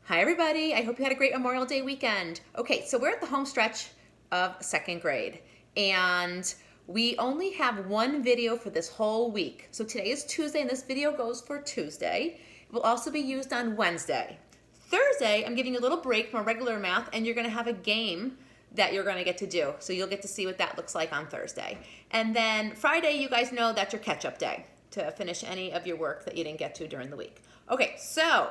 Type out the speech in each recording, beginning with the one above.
Hi everybody, I hope you had a great Memorial Day weekend. Okay, so we're at the home stretch of second grade and we only have one video for this whole week. So today is Tuesday and this video goes for Tuesday. It will also be used on Wednesday. Thursday, I'm giving you a little break from regular math and you're gonna have a game that you're gonna get to do. So you'll get to see what that looks like on Thursday. And then Friday, you guys know that's your catch-up day to finish any of your work that you didn't get to during the week. Okay, so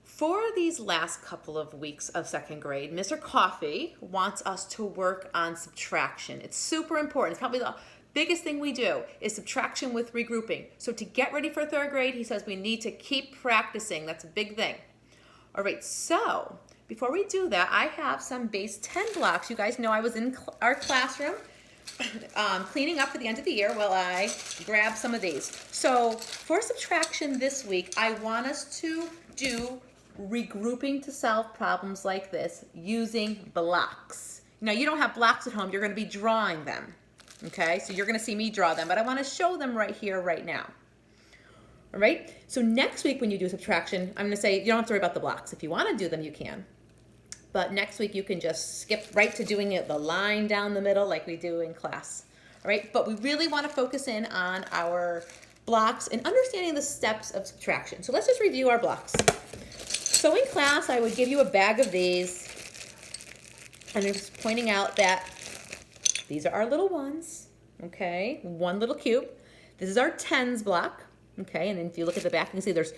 for these last couple of weeks of second grade, Mr. Coffee wants us to work on subtraction. It's super important. It's probably the biggest thing we do is subtraction with regrouping. So to get ready for third grade, he says we need to keep practicing. That's a big thing. All right, so before we do that, I have some base 10 blocks. You guys know I was in our classroom cleaning up for the end of the year while I grab some of these. So for subtraction this week, I want us to do regrouping to solve problems like this using blocks. Now you don't have blocks at home, you're going to be drawing them. Okay, so you're going to see me draw them, but I want to show them right here, right now. All right, so next week when you do subtraction, I'm going to say you don't have to worry about the blocks. If you want to do them, you can. But next week you can just skip right to doing it, the line down the middle like we do in class. All right, but we really want to focus in on our blocks and understanding the steps of subtraction. So let's just review our blocks. So in class, I would give you a bag of these, and I'm just pointing out that these are our little ones, okay? One little cube. This is our tens block, okay? And then if you look at the back, you can see there's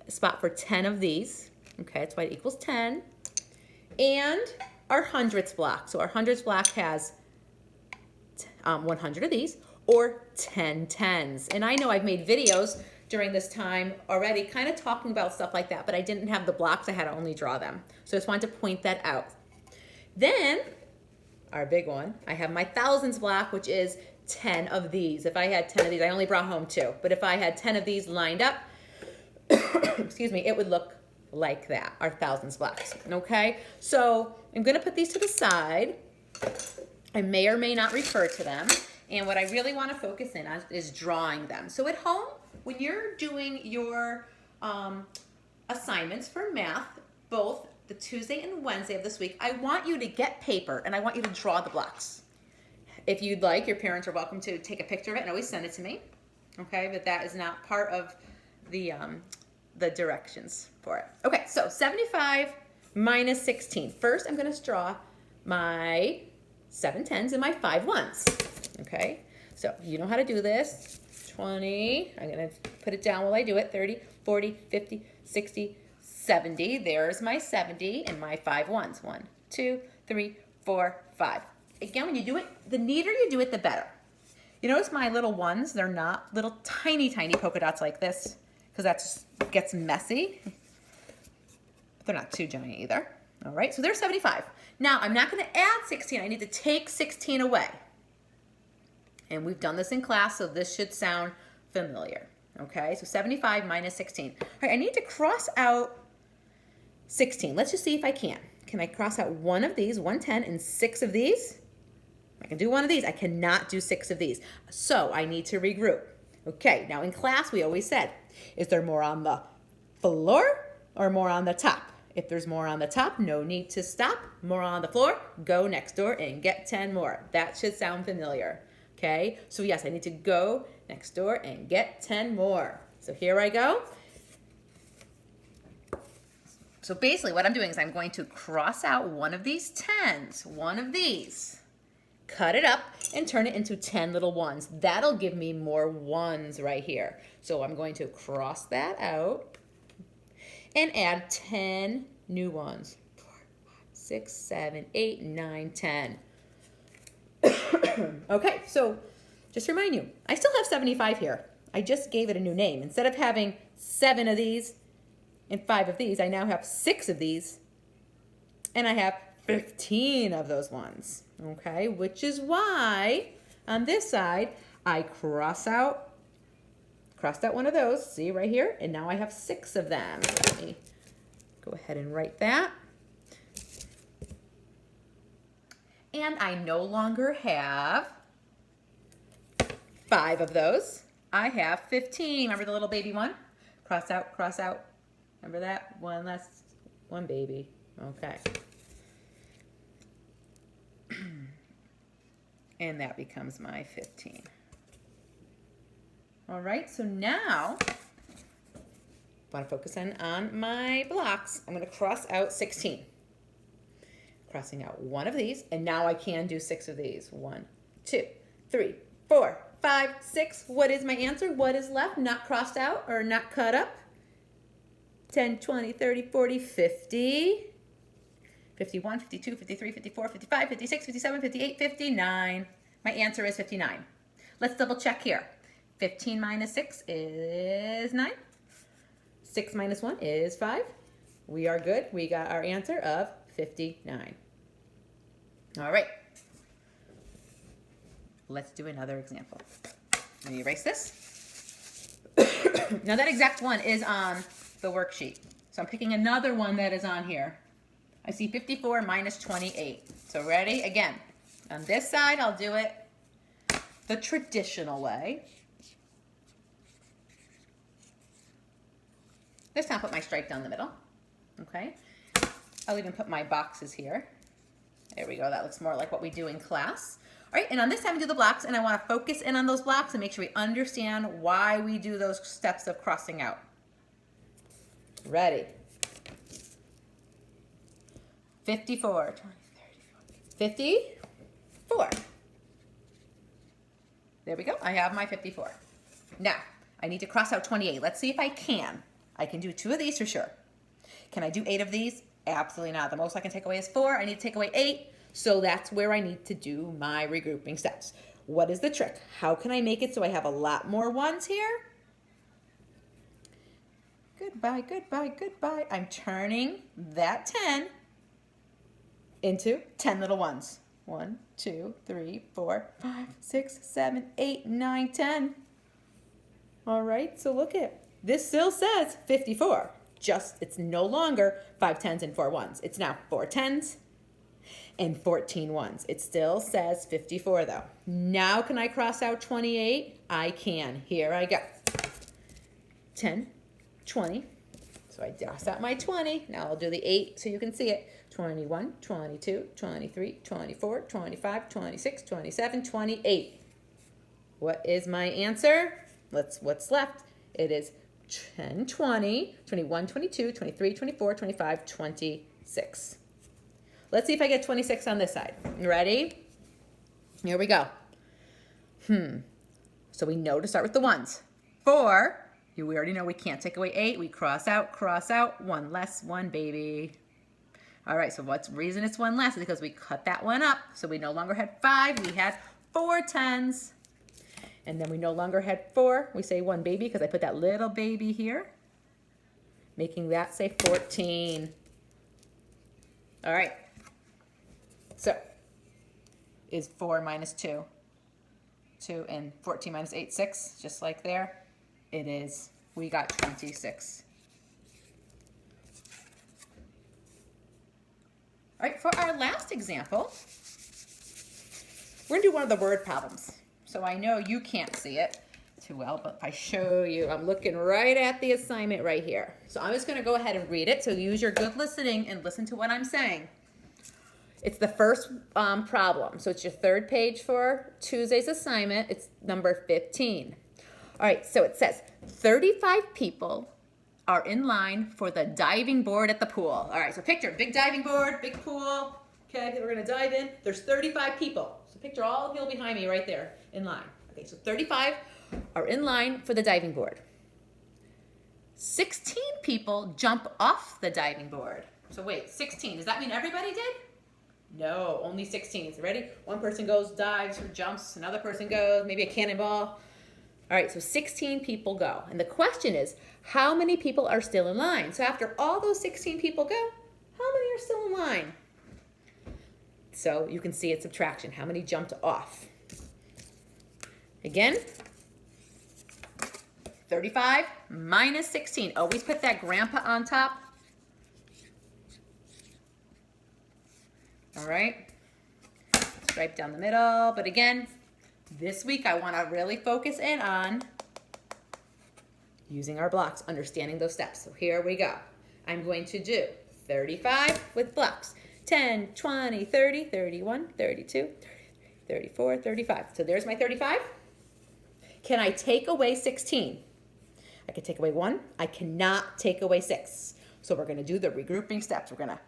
a spot for 10 of these, okay? That's why it equals 10. And our hundredths block. So our hundredths block has 100 of these, or 10 tens. And I know I've made videos during this time already kind of talking about stuff like that, but I didn't have the blocks, I had to only draw them. So I just wanted to point that out. Then, our big one, I have my thousands block, which is 10 of these. If I had 10 of these, I only brought home 2, but if I had 10 of these lined up, excuse me, it would look like that, our thousands blocks, okay? So I'm gonna put these to the side. I may or may not refer to them. And what I really want to focus in on is drawing them. So at home, when you're doing your assignments for math, both the Tuesday and Wednesday of this week, I want you to get paper and I want you to draw the blocks. If you'd like, your parents are welcome to take a picture of it and always send it to me. Okay, but that is not part of the directions for it. Okay, so 75 minus 16. First, I'm going to draw my 7 tens and my 5 ones. Okay, so you know how to do this. 20, I'm going to put it down while I do it. 30, 40, 50, 60, 70. There's my 70 and my 5 ones. 1, 2, 3, 4, 5. Again, when you do it, the neater you do it, the better. You notice my little ones, they're not little tiny, tiny polka dots like this, because that just gets messy. But they're not too giant either. All right, so there's 75. Now, I'm not going to add 16. I need to take 16 away. And we've done this in class, so this should sound familiar. Okay, so 75 minus 16. All right, I need to cross out 16. Let's just see if I can. Can I cross out one of these, 110, and 6 of these? I can do one of these. I cannot do 6 of these. So I need to regroup. Okay, now in class, we always said, is there more on the floor or more on the top? If there's more on the top, no need to stop. More on the floor, go next door and get 10 more. That should sound familiar. Okay, so yes, I need to go next door and get 10 more. So here I go. So basically what I'm doing is I'm going to cross out one of these 10s, one of these, cut it up and turn it into 10 little ones. That'll give me more ones right here. So I'm going to cross that out and add 10 new ones. 4, 5, 6, 7, 8, 9, 10. Okay, so just to remind you, I still have 75 here. I just gave it a new name. Instead of having 7 of these and 5 of these, I now have 6 of these, and I have 15 of those ones, okay? Which is why on this side, I crossed out one of those, see right here, and now I have 6 of them. Let me go ahead and write that. And I no longer have 5 of those. I have 15. Remember the little baby one? Cross out, cross out. Remember that? One one baby. Okay. And that becomes my 15. All right, so now I want to focus in on my blocks. I'm going to cross out 16. Crossing out one of these, and now I can do 6 of these. 1, 2, 3, 4, 5, 6. What is my answer? What is left? Not crossed out or not cut up? 10, 20, 30, 40, 50. 51, 52, 53, 54, 55, 56, 57, 58, 59. My answer is 59. Let's double check here. 15 minus 6 is 9. 6 minus 1 is 5. We are good. We got our answer of 59. All right. Let's do another example. Let me erase this. Now that exact one is on the worksheet. So I'm picking another one that is on here. I see 54 minus 28. So ready? Again, on this side, I'll do it the traditional way. This time, put my stripe down the middle. Okay. I'll even put my boxes here. There we go. That looks more like what we do in class. All right, and on this time, we do the blocks, and I want to focus in on those blocks and make sure we understand why we do those steps of crossing out. Ready? 54, 20, 54. There we go. I have my 54. Now, I need to cross out 28. Let's see if I can. I can do 2 of these for sure. Can I do 8 of these? Absolutely not. The most I can take away is 4. I need to take away 8. So that's where I need to do my regrouping steps. What is the trick? How can I make it so I have a lot more ones here? Goodbye, goodbye, goodbye. I'm turning that 10 into 10 little ones. 1, 2, 3, 4, 5, 6, 7, 8, 9, 10. All right, so look at this still says 54. Just it's no longer 5 10s and 4 1s. It's now 4 10s and 14 1s. It still says 54 though. Now can I cross out 28? I can. Here I go. 10, 20. So I cross out my 20. Now I'll do the 8 so you can see it. 21, 22, 23, 24, 25, 26, 27, 28. What is my answer? What's left? It is 10, 20, 21, 22, 23, 24, 25, 26. Let's see if I get 26 on this side. Ready? Here we go. So we know to start with the ones. 4, we already know we can't take away 8. We cross out, 1 less, 1 baby. All right, so what's the reason it's 1 less is because we cut that one up. So we no longer had 5, we had 4 10s. And then we no longer had 4. We say 1 baby because I put that little baby here, making that say 14. All right. So is 4 minus 2. 2 and 14 minus 8, 6, just like there. It is. We got 26. All right, for our last example, we're going to do one of the word problems. So I know you can't see it too well, but if I show you, I'm looking right at the assignment right here. So I'm just going to go ahead and read it. So use your good listening and listen to what I'm saying. It's the first problem. So it's your 3rd page for Tuesday's assignment. It's number 15. All right, so it says 35 people are in line for the diving board at the pool. All right, so picture big diving board, big pool. Okay, we're going to dive in. There's 35 people. So picture all the people behind me right there in line. Okay, so 35 are in line for the diving board. 16 people jump off the diving board. So wait, 16. Does that mean everybody did? No, only 16. So ready? One person goes, dives, or jumps. Another person goes, maybe a cannonball. All right, so 16 people go. And the question is, how many people are still in line? So after all those 16 people go, how many are still in line? So you can see it's subtraction. How many jumped off? Again, 35 minus 16. Always put that grandpa on top. All right, stripe down the middle. But again, this week I want to really focus in on using our blocks, understanding those steps. So here we go. I'm going to do 35 with blocks. 10, 20, 30, 31, 32, 33, 34, 35. So there's my 35. Can I take away 16? I can take away 1. I cannot take away 6. So we're going to do the regrouping steps. We're going to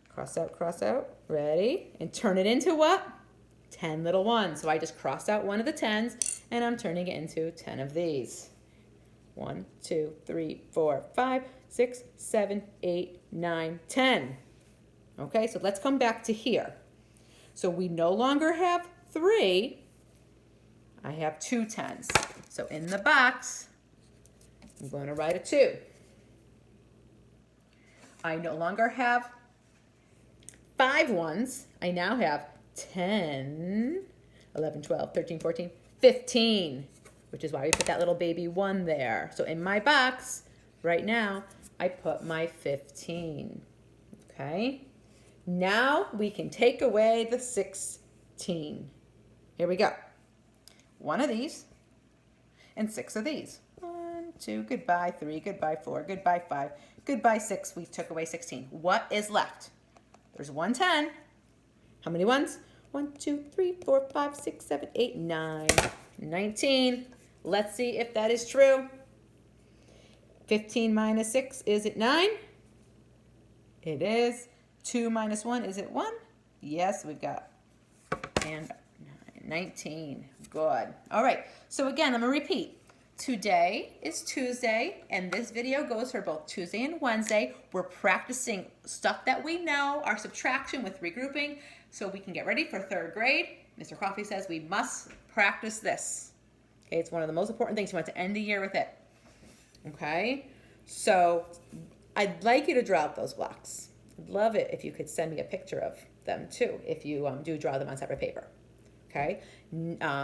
cross out, ready? And turn it into what? 10 little ones. So I just crossed out one of the 10s, and I'm turning it into 10 of these. 1, 2, 3, 4, 5, 6, 7, 8, 9, 10. Okay, so let's come back to here. So we no longer have 3. I have 2 10s. So in the box, I'm going to write a 2. I no longer have 5 1s. I now have 10, 11, 12, 13, 14, 15, which is why we put that little baby 1 there. So in my box, right now, I put my 15. Okay? Now we can take away the 16. Here we go. 1 of these and 6 of these. 1, 2, goodbye, 3, goodbye, 4, goodbye, 5, goodbye, 6. We took away 16. What is left? There's 1 10. How many ones? 1, 2, 3, 4, 5, 6, 7, 8, 9. 19. Let's see if that is true. 15 minus 6, is it 9? It is. 2 minus 1, is it 1? Yes, we've got. And 19. Good. All right. So again, I'm going to repeat. Today is Tuesday, and this video goes for both Tuesday and Wednesday. We're practicing stuff that we know, our subtraction with regrouping, so we can get ready for 3rd grade. Mr. Coffee says we must practice this. Okay, it's one of the most important things. You want to end the year with it. Okay, so I'd like you to draw out those blocks. I'd love it if you could send me a picture of them too, if you do draw them on separate paper. Okay,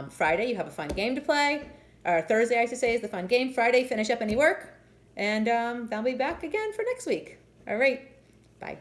Friday you have a fun game to play. Or Thursday, I should say, is the fun game. Friday, finish up any work. And I'll be back again for next week. All right, bye.